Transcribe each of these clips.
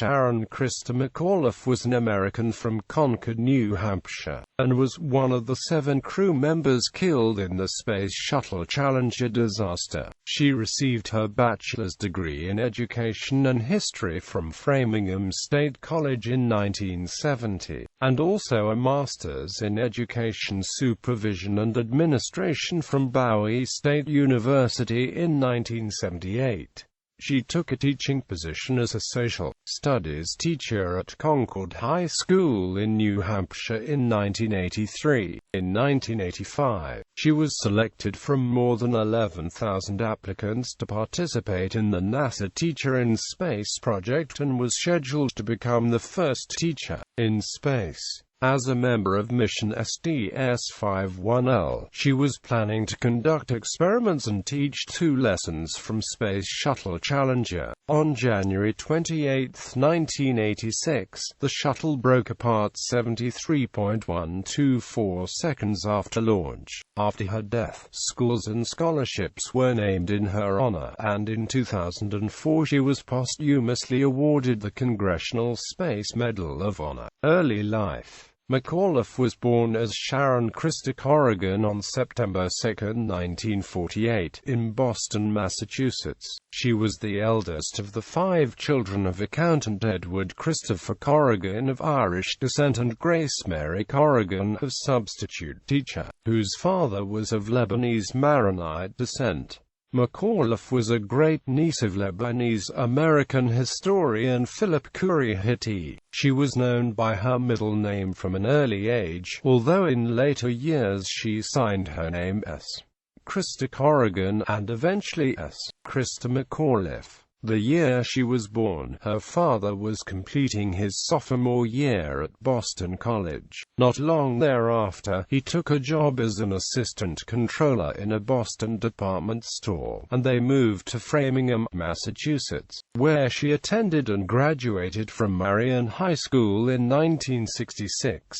Sharon Christa McAuliffe was an American from Concord, New Hampshire, and was one of the 7 crew members killed in the Space Shuttle Challenger disaster. She received her bachelor's degree in education and history from Framingham State College in 1970, and also a master's in education supervision and administration from Bowie State University in 1978. She took a teaching position as a social studies teacher at Concord High School in New Hampshire in 1983. In 1985, she was selected from more than 11,000 applicants to participate in the NASA Teacher in Space project and was scheduled to become the first teacher in space. As a member of mission SDS-51L, she was planning to conduct experiments and teach 2 lessons from Space Shuttle Challenger. On January 28, 1986, the shuttle broke apart 73.124 seconds after launch. After her death, schools and scholarships were named in her honor, and in 2004 she was posthumously awarded the Congressional Space Medal of Honor. Early life. McAuliffe was born as Sharon Christa Corrigan on September 2, 1948, in Boston, Massachusetts. She was the eldest of the 5 children of accountant Edward Christopher Corrigan of Irish descent and Grace Mary Corrigan, a substitute teacher, whose father was of Lebanese Maronite descent. McAuliffe was a great-niece of Lebanese-American historian Philip Currie Hitti. She was known by her middle name from an early age, although in later years she signed her name S. Christa Corrigan, and eventually S. Christa McAuliffe. The year she was born, her father was completing his sophomore year at Boston College. Not long thereafter, he took a job as an assistant controller in a Boston department store, and they moved to Framingham, Massachusetts, where she attended and graduated from Marian High School in 1966.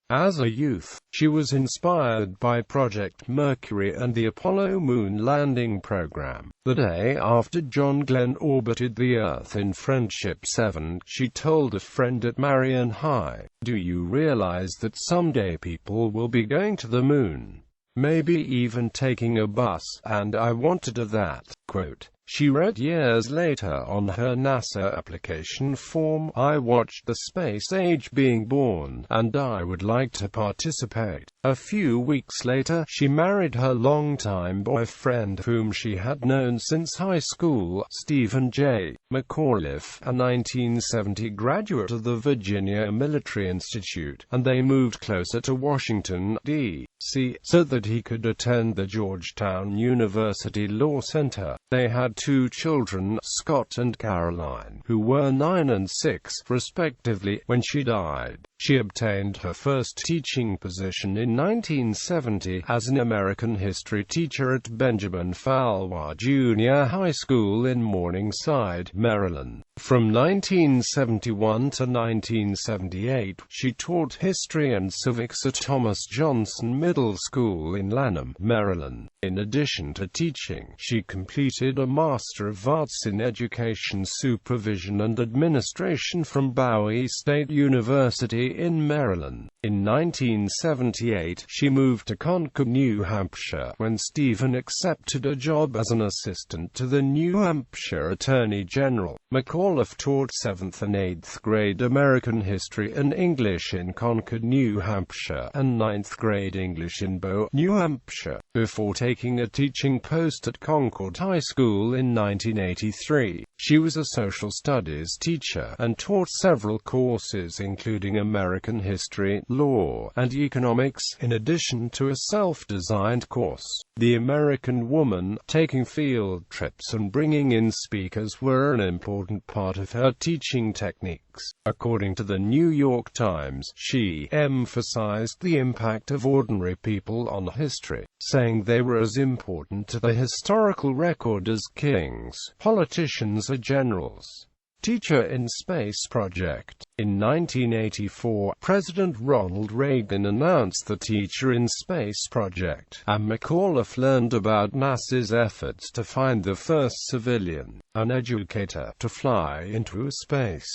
As a youth, she was inspired by Project Mercury and the Apollo moon landing program. The day after John Glenn orbited the Earth in Friendship 7, she told a friend at Marian High, "Do you realize that someday people will be going to the moon? Maybe even taking a bus, and I want to do that." Quote. She wrote years later on her NASA application form, "I watched the space age being born, and I would like to participate." A few weeks later, she married her longtime boyfriend whom she had known since high school, Stephen J. McAuliffe, a 1970 graduate of the Virginia Military Institute, and they moved closer to Washington, D.C., so that he could attend the Georgetown University Law Center. They had 2 children, Scott and Caroline, who were 9 and 6, respectively, when she died. She obtained her first teaching position in 1970 as an American history teacher at Benjamin Falwell Junior High School in Morningside, Maryland. From 1971 to 1978, she taught history and civics at Thomas Johnson Middle School in Lanham, Maryland. In addition to teaching, she completed a Master of Arts in Education Supervision and Administration from Bowie State University in Maryland. In 1978, she moved to Concord, New Hampshire, when Stephen accepted a job as an assistant to the New Hampshire Attorney General. McAuliffe taught 7th and 8th grade American history and English in Concord, New Hampshire, and 9th grade English in Bowie, New Hampshire, before taking a teaching post at Concord High School in 1983. She was a social studies teacher, and taught several courses including American history, law, and economics, in addition to a self-designed course. The American Woman, taking field trips and bringing in speakers were an important part of her teaching techniques. According to the New York Times, she emphasized the impact of ordinary people on history, saying they were as important to the historical record as kings, politicians or generals. Teacher in Space Project. In 1984, President Ronald Reagan announced the Teacher in Space Project, and McAuliffe learned about NASA's efforts to find the first civilian, an educator, to fly into space.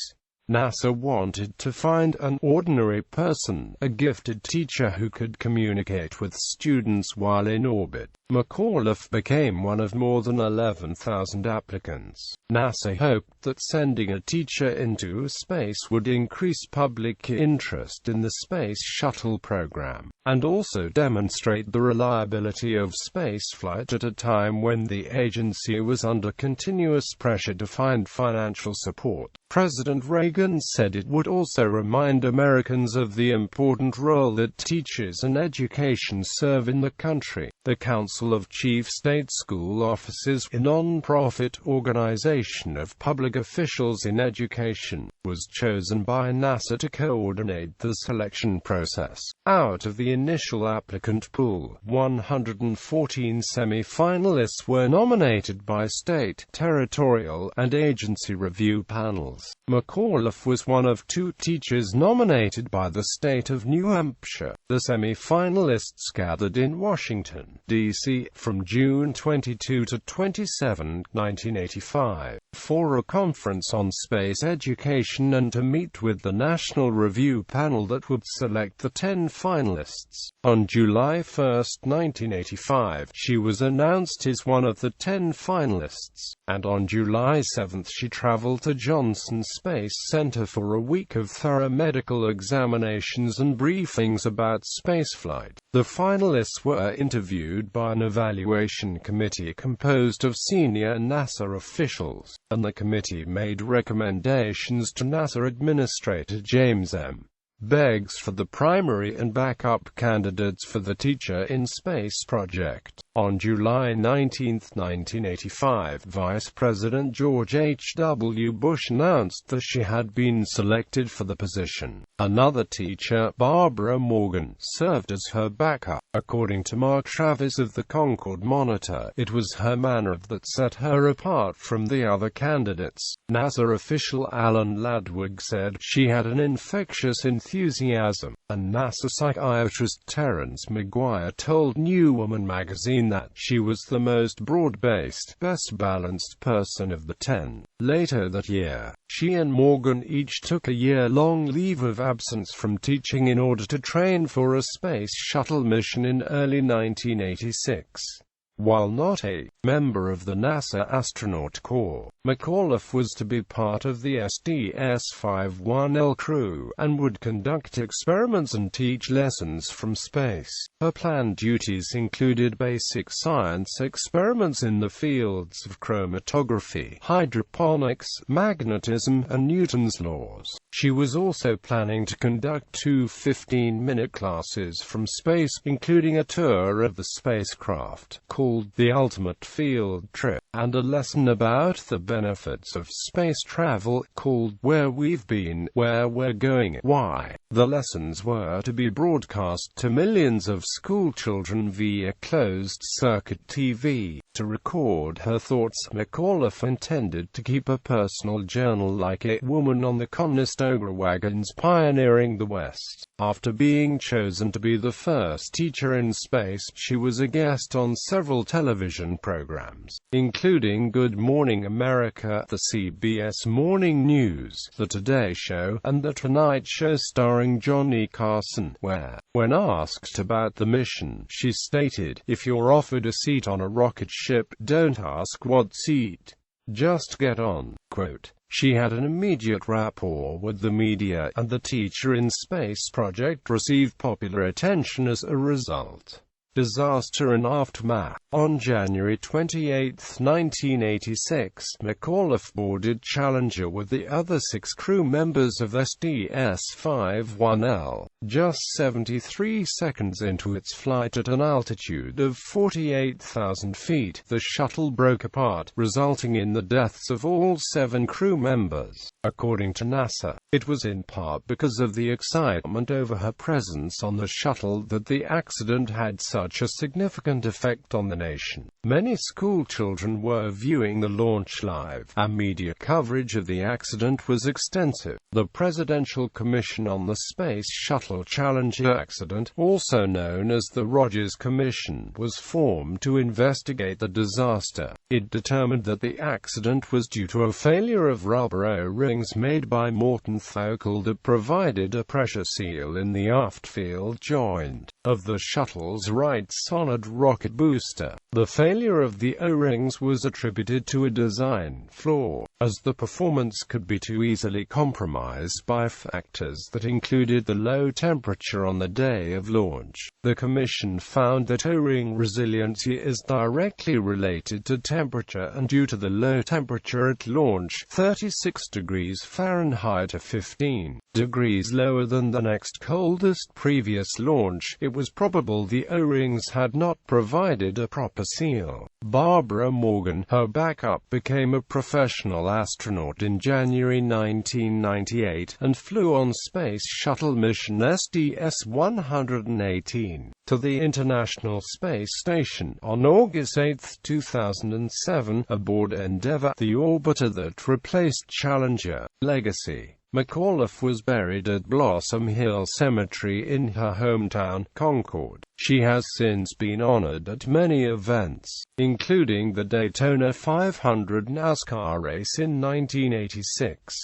NASA wanted to find an ordinary person, a gifted teacher who could communicate with students while in orbit. McAuliffe became one of more than 11,000 applicants. NASA hoped that sending a teacher into space would increase public interest in the Space Shuttle program, and also demonstrate the reliability of spaceflight at a time when the agency was under continuous pressure to find financial support. President Reagan said it would also remind Americans of the important role that teachers and education serve in the country. The Council of Chief State School Officers, a non-profit organization of public officials in education, was chosen by NASA to coordinate the selection process. Out of the initial applicant pool, 114 semi-finalists were nominated by state, territorial, and agency review panels. McAuliffe was one of 2 teachers nominated by the state of New Hampshire. The semi-finalists gathered in Washington, D.C., from June 22 to 27, 1985, for a conference on space education and to meet with the National Review panel that would select the 10 finalists. On July 1, 1985, she was announced as one of the 10 finalists, and on July 7 she traveled to Johnson Space Center for a week of thorough medical examinations and briefings about spaceflight. The finalists were interviewed by an evaluation committee composed of senior NASA officials, and the committee made recommendations to NASA Administrator James M. Beggs for the primary and backup candidates for the Teacher in Space project. On July 19, 1985, Vice President George H.W. Bush announced that she had been selected for the position. Another teacher, Barbara Morgan, served as her backup. According to Mark Travis of the Concord Monitor, it was her manner that set her apart from the other candidates. NASA official Alan Ladwig said she had an infectious enthusiasm, and NASA psychiatrist Terence McGuire told New Woman magazine that she was the most broad-based, best-balanced person of the 10. Later that year, she and Morgan each took a year-long leave of absence from teaching in order to train for a space shuttle mission in early 1986. While not a member of the NASA Astronaut Corps, McAuliffe was to be part of the SDS-51L crew, and would conduct experiments and teach lessons from space. Her planned duties included basic science experiments in the fields of chromatography, hydroponics, magnetism, and Newton's laws. She was also planning to conduct 2 15-minute classes from space, including a tour of the spacecraft, called The Ultimate Field Trip, and a lesson about the benefits of space travel, called Where We've Been, Where We're Going, Why. The lessons were to be broadcast to millions of schoolchildren via closed-circuit TV. To record her thoughts, McAuliffe intended to keep a personal journal like a woman on the Conestoga wagons pioneering the West. After being chosen to be the first teacher in space, she was a guest on several television programs, including Good Morning America, the CBS Morning News, The Today Show, and The Tonight Show starring Johnny Carson, where, when asked about the mission, she stated, "If you're offered a seat on a rocket ship, don't ask what seat. Just get on." Quote. She had an immediate rapport with the media, and the Teacher in Space project received popular attention as a result. Disaster and Aftermath. On January 28, 1986, McAuliffe boarded Challenger with the other 6 crew members of SDS-51L. Just 73 seconds into its flight at an altitude of 48,000 feet, the shuttle broke apart, resulting in the deaths of all 7 crew members. According to NASA, it was in part because of the excitement over her presence on the shuttle that the accident had such a significant effect on the nation. Many school children were viewing the launch live, and media coverage of the accident was extensive. The Presidential Commission on the Space Shuttle Challenger accident, also known as the Rogers Commission, was formed to investigate the disaster. It determined that the accident was due to a failure of rubber O-ring O-rings made by Morton Thaukel that provided a pressure seal in the aft field joint of the shuttle's right solid rocket booster. The failure of the O-rings was attributed to a design flaw, as the performance could be too easily compromised by factors that included the low temperature on the day of launch. The Commission found that O-ring resiliency is directly related to temperature, and due to the low temperature at launch, 36 degrees Fahrenheit to 15 degrees lower than the next coldest previous launch, it was probable the O-rings had not provided a proper seal. Barbara Morgan, her backup, became a professional astronaut in January 1998 and flew on Space Shuttle mission SDS-118 to the International Space Station on August 8, 2007, aboard Endeavour, the orbiter that replaced Challenger. Legacy. McAuliffe was buried at Blossom Hill Cemetery in her hometown, Concord. She has since been honored at many events, including the Daytona 500 NASCAR race in 1986.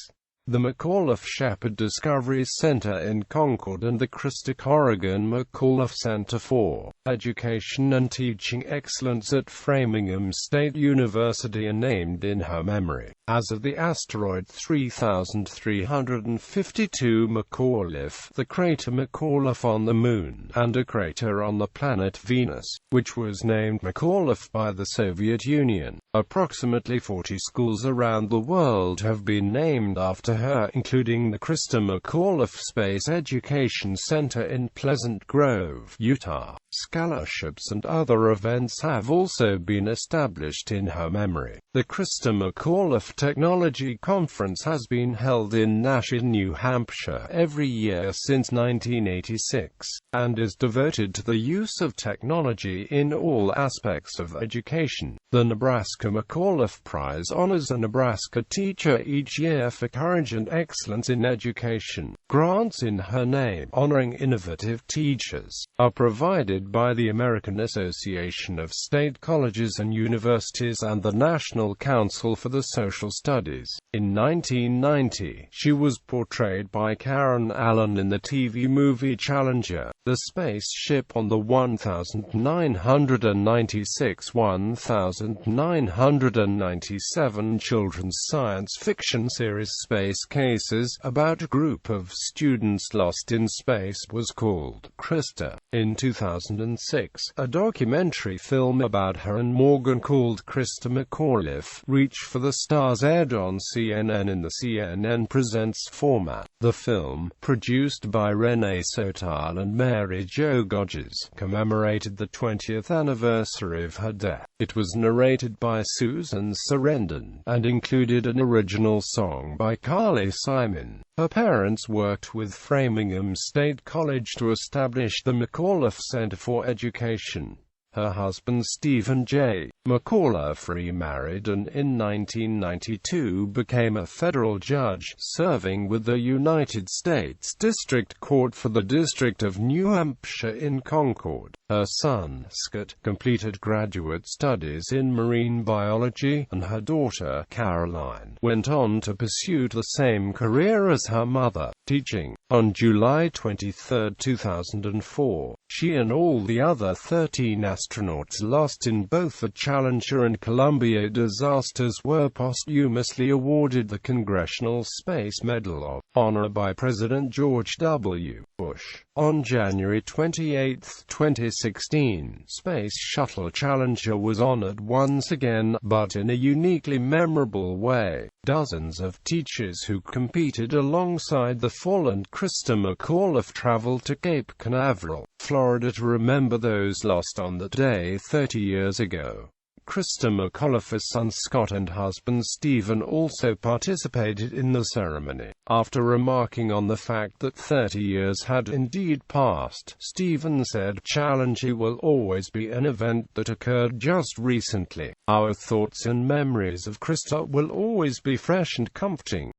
The McAuliffe Shepherd Discovery Center in Concord and the Christa Corrigan McAuliffe Center for Education and Teaching Excellence at Framingham State University are named in her memory. As of the asteroid 3352 McAuliffe, the crater McAuliffe on the Moon, and a crater on the planet Venus, which was named McAuliffe by the Soviet Union. Approximately 40 schools around the world have been named after her, including the Christa McAuliffe Space Education Center in Pleasant Grove, Utah. Scholarships and other events have also been established in her memory. The Christa McAuliffe Technology Conference has been held in Nashua, New Hampshire, every year since 1986, and is devoted to the use of technology in all aspects of education. The Nebraska McAuliffe Prize honors a Nebraska teacher each year for courage and excellence in education. Grants in her name, honoring innovative teachers, are provided by the American Association of State Colleges and Universities and the National Council for the Social Studies. In 1990, she was portrayed by Karen Allen in the TV movie Challenger, the spaceship on the 1997 children's science fiction series Space Cases, about a group of students lost in space, was called Christa. In 2006, a documentary film about her and Morgan called Christa McAuliffe, Reach for the Stars, aired on CNN in the CNN Presents format. The film, produced by Renee Sotal and Mary Jo Godges, commemorated the 20th anniversary of her death. It was narrated by Susan Sarandon, and included an original song by Carly Simon. Her parents worked with Framingham State College to establish the McAuliffe Center for Education. Her husband Stephen J. McAuliffe remarried and in 1992 became a federal judge, serving with the United States District Court for the District of New Hampshire in Concord. Her son, Scott, completed graduate studies in marine biology, and her daughter, Caroline, went on to pursue the same career as her mother, teaching. On July 23, 2004, she and all the other 13 astronauts lost in both the Challenger and Columbia disasters were posthumously awarded the Congressional Space Medal of Honor by President George W. Bush. On January 28, 2016, Space Shuttle Challenger was honored once again, but in a uniquely memorable way. Dozens of teachers who competed alongside the fallen Christa McAuliffe traveled to Cape Canaveral, Florida to remember those lost on that day 30 years ago. Christa McAuliffe's son Scott and husband Stephen also participated in the ceremony. After remarking on the fact that 30 years had indeed passed, Stephen said, "Challenger will always be an event that occurred just recently. Our thoughts and memories of Christa will always be fresh and comforting."